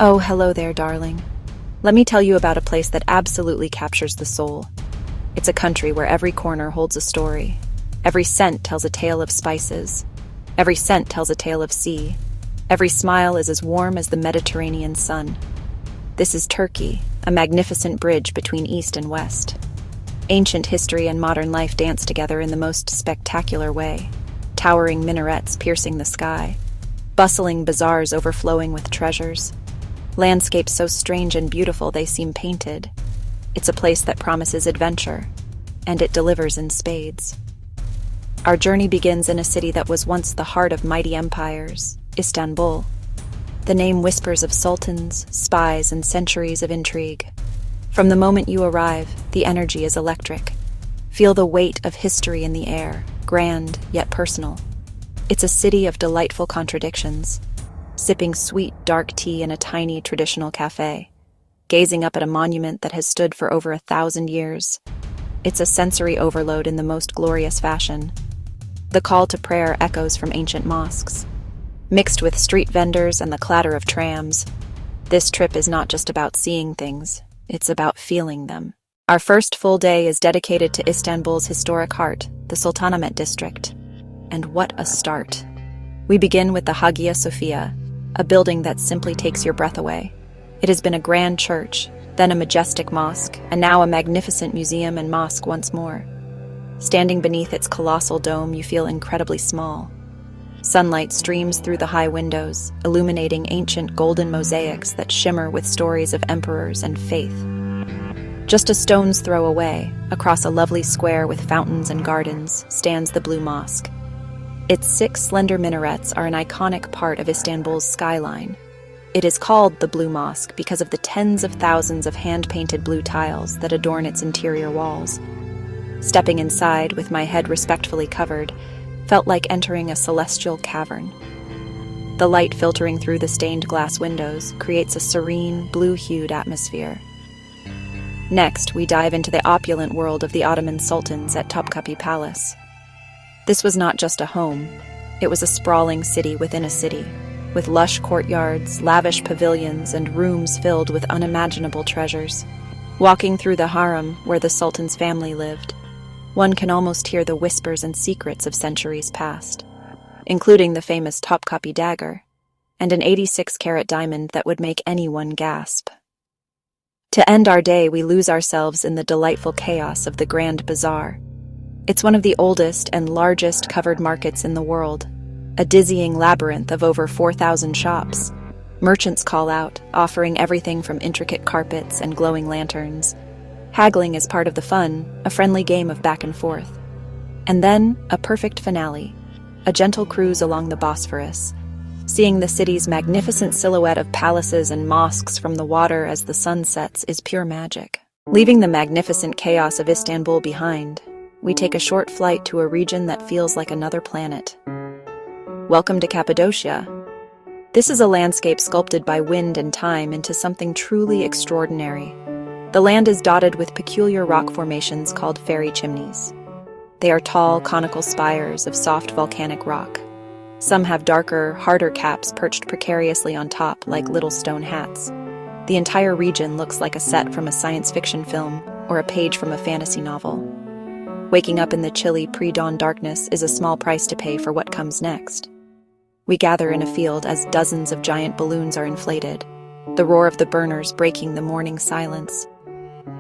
Oh, hello there, darling. Let me tell you about a place that absolutely captures the soul. It's a country where every corner holds a story. Every scent tells a tale of spices. Every scent tells a tale of sea. Every smile is as warm as the Mediterranean sun. This is Turkey, a magnificent bridge between East and West. Ancient history and modern life dance together in the most spectacular way. Towering minarets piercing the sky. Bustling bazaars overflowing with treasures. Landscapes so strange and beautiful they seem painted. It's a place that promises adventure, and it delivers in spades. Our journey begins in a city that was once the heart of mighty empires, Istanbul. The name whispers of sultans, spies, and centuries of intrigue. From the moment you arrive, the energy is electric. Feel the weight of history in the air, grand yet personal. It's a city of delightful contradictions. Sipping sweet, dark tea in a tiny traditional cafe, gazing up at a monument that has stood for over 1,000 years. It's a sensory overload in the most glorious fashion. The call to prayer echoes from ancient mosques, mixed with street vendors and the clatter of trams. This trip is not just about seeing things, it's about feeling them. Our first full day is dedicated to Istanbul's historic heart, the Sultanahmet district. And what a start! We begin with the Hagia Sophia, a building that simply takes your breath away. It has been a grand church, then a majestic mosque, and now a magnificent museum and mosque once more. Standing beneath its colossal dome, you feel incredibly small. Sunlight streams through the high windows, illuminating ancient golden mosaics that shimmer with stories of emperors and faith. Just a stone's throw away, across a lovely square with fountains and gardens, stands the Blue Mosque. Its 6 slender minarets are an iconic part of Istanbul's skyline. It is called the Blue Mosque because of the tens of thousands of hand-painted blue tiles that adorn its interior walls. Stepping inside, with my head respectfully covered, felt like entering a celestial cavern. The light filtering through the stained glass windows creates a serene, blue-hued atmosphere. Next, we dive into the opulent world of the Ottoman sultans at Topkapi Palace. This was not just a home, it was a sprawling city within a city, with lush courtyards, lavish pavilions, and rooms filled with unimaginable treasures. Walking through the harem, where the sultan's family lived, one can almost hear the whispers and secrets of centuries past, including the famous Topkapi dagger, and an 86-carat diamond that would make anyone gasp. To end our day, we lose ourselves in the delightful chaos of the Grand Bazaar. It's one of the oldest and largest covered markets in the world, a dizzying labyrinth of over 4,000 shops. Merchants call out, offering everything from intricate carpets and glowing lanterns. Haggling is part of the fun, a friendly game of back and forth. And then, a perfect finale, a gentle cruise along the Bosphorus, seeing the city's magnificent silhouette of palaces and mosques from the water as the sun sets is pure magic. Leaving the magnificent chaos of Istanbul behind, we take a short flight to a region that feels like another planet. Welcome to Cappadocia. This is a landscape sculpted by wind and time into something truly extraordinary. The land is dotted with peculiar rock formations called fairy chimneys. They are tall, conical spires of soft volcanic rock. Some have darker, harder caps perched precariously on top like little stone hats. The entire region looks like a set from a science fiction film or a page from a fantasy novel. Waking up in the chilly pre-dawn darkness is a small price to pay for what comes next. We gather in a field as dozens of giant balloons are inflated, the roar of the burners breaking the morning silence.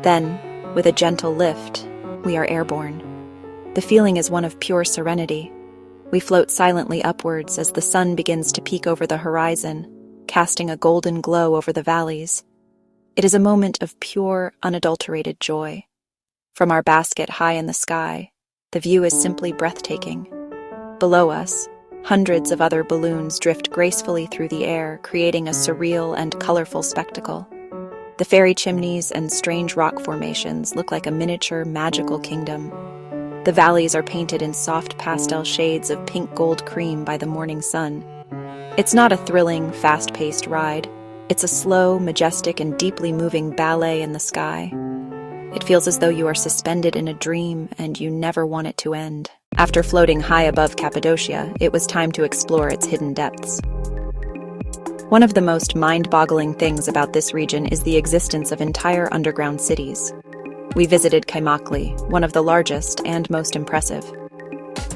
Then, with a gentle lift, we are airborne. The feeling is one of pure serenity. We float silently upwards as the sun begins to peek over the horizon, casting a golden glow over the valleys. It is a moment of pure, unadulterated joy. From our basket high in the sky, the view is simply breathtaking. Below us, hundreds of other balloons drift gracefully through the air, creating a surreal and colorful spectacle. The fairy chimneys and strange rock formations look like a miniature, magical kingdom. The valleys are painted in soft pastel shades of pink gold cream by the morning sun. It's not a thrilling, fast-paced ride. It's a slow, majestic, and deeply moving ballet in the sky. It feels as though you are suspended in a dream and you never want it to end. After floating high above Cappadocia, it was time to explore its hidden depths. One of the most mind-boggling things about this region is the existence of entire underground cities. We visited Pamukkale, one of the largest and most impressive.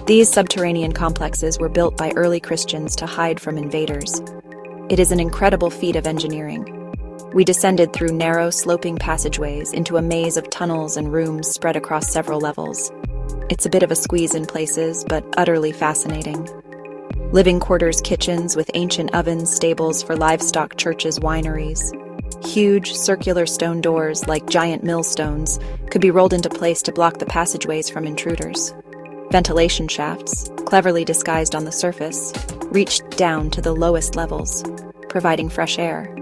These subterranean complexes were built by early Christians to hide from invaders. It is an incredible feat of engineering. We descended through narrow, sloping passageways into a maze of tunnels and rooms spread across several levels. It's a bit of a squeeze in places, but utterly fascinating. Living quarters kitchens with ancient ovens, stables for livestock, churches, wineries. Huge, circular stone doors, like giant millstones, could be rolled into place to block the passageways from intruders. Ventilation shafts, cleverly disguised on the surface, reached down to the lowest levels, providing fresh air.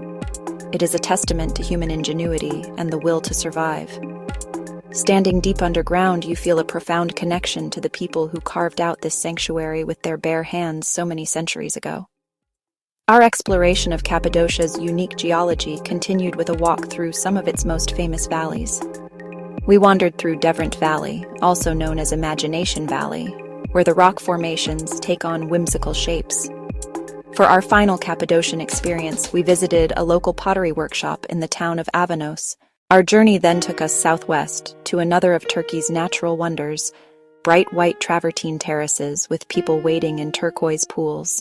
It is a testament to human ingenuity and the will to survive. Standing deep underground, you feel a profound connection to the people who carved out this sanctuary with their bare hands so many centuries ago. Our exploration of Cappadocia's unique geology continued with a walk through some of its most famous valleys. We wandered through Devrant Valley, also known as Imagination Valley, where the rock formations take on whimsical shapes. For our final Cappadocian experience, we visited a local pottery workshop in the town of Avanos. Our journey then took us southwest to another of Turkey's natural wonders, bright white travertine terraces with people wading in turquoise pools.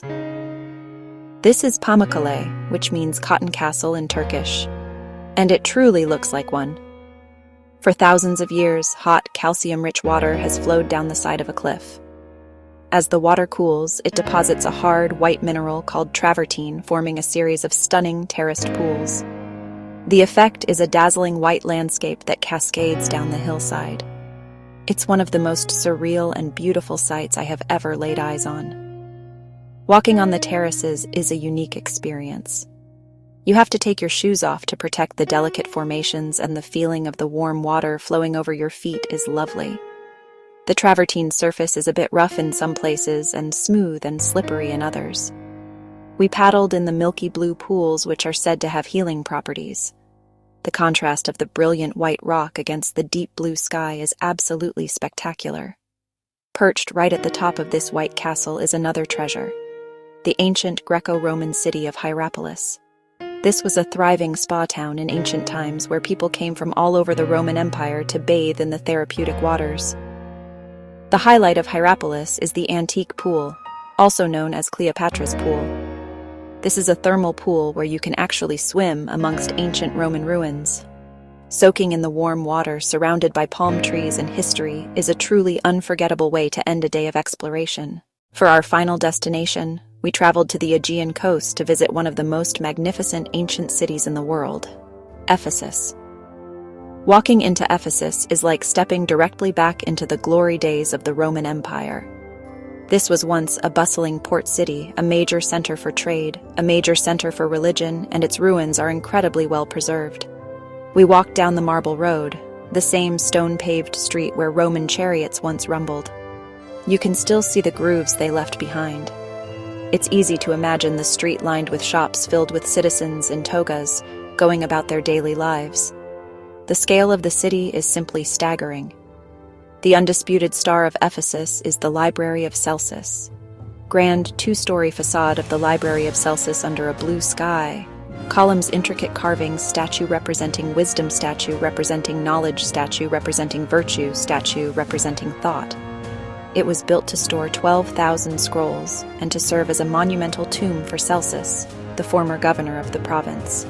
This is Pamukkale, which means cotton castle in Turkish, and it truly looks like one. For thousands of years, hot, calcium-rich water has flowed down the side of a cliff. As the water cools, it deposits a hard, white mineral called travertine, forming a series of stunning, terraced pools. The effect is a dazzling white landscape that cascades down the hillside. It's one of the most surreal and beautiful sights I have ever laid eyes on. Walking on the terraces is a unique experience. You have to take your shoes off to protect the delicate formations, and the feeling of the warm water flowing over your feet is lovely. The travertine surface is a bit rough in some places and smooth and slippery in others. We paddled in the milky blue pools, which are said to have healing properties. The contrast of the brilliant white rock against the deep blue sky is absolutely spectacular. Perched right at the top of this white castle is another treasure, the ancient Greco-Roman city of Hierapolis. This was a thriving spa town in ancient times where people came from all over the Roman Empire to bathe in the therapeutic waters. The highlight of Hierapolis is the antique pool, also known as Cleopatra's Pool. This is a thermal pool where you can actually swim amongst ancient Roman ruins. Soaking in the warm water surrounded by palm trees and history is a truly unforgettable way to end a day of exploration. For our final destination, we traveled to the Aegean coast to visit one of the most magnificent ancient cities in the world, Ephesus. Walking into Ephesus is like stepping directly back into the glory days of the Roman Empire. This was once a bustling port city, a major center for trade, a major center for religion, and its ruins are incredibly well preserved. We walked down the marble road, the same stone-paved street where Roman chariots once rumbled. You can still see the grooves they left behind. It's easy to imagine the street lined with shops filled with citizens in togas, going about their daily lives. The scale of the city is simply staggering. The undisputed star of Ephesus is the Library of Celsus. Grand two-story facade of the Library of Celsus under a blue sky. Columns, intricate carvings, statue representing wisdom, statue representing knowledge, statue representing virtue, statue representing thought. It was built to store 12,000 scrolls and to serve as a monumental tomb for Celsus, the former governor of the province.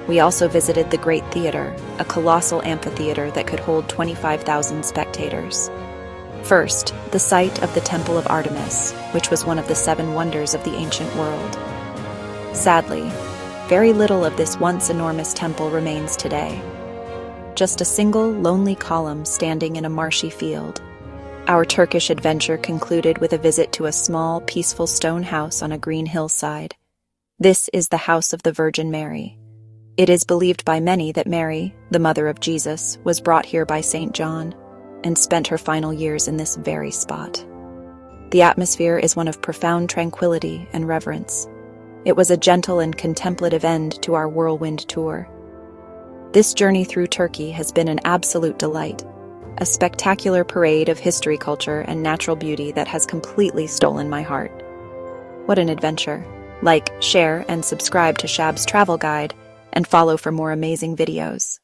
We also visited the Great Theater, a colossal amphitheater that could hold 25,000 spectators. First, the site of the Temple of Artemis, which was one of the 7 wonders of the ancient world. Sadly, very little of this once enormous temple remains today. Just a single, lonely column standing in a marshy field. Our Turkish adventure concluded with a visit to a small, peaceful stone house on a green hillside. This is the House of the Virgin Mary. It is believed by many that Mary, the mother of Jesus, was brought here by St. John and spent her final years in this very spot. The atmosphere is one of profound tranquility and reverence. It was a gentle and contemplative end to our whirlwind tour. This journey through Turkey has been an absolute delight, a spectacular parade of history, culture, and natural beauty that has completely stolen my heart. What an adventure. Like, share, and subscribe to Shab's Travel Guide, and follow for more amazing videos.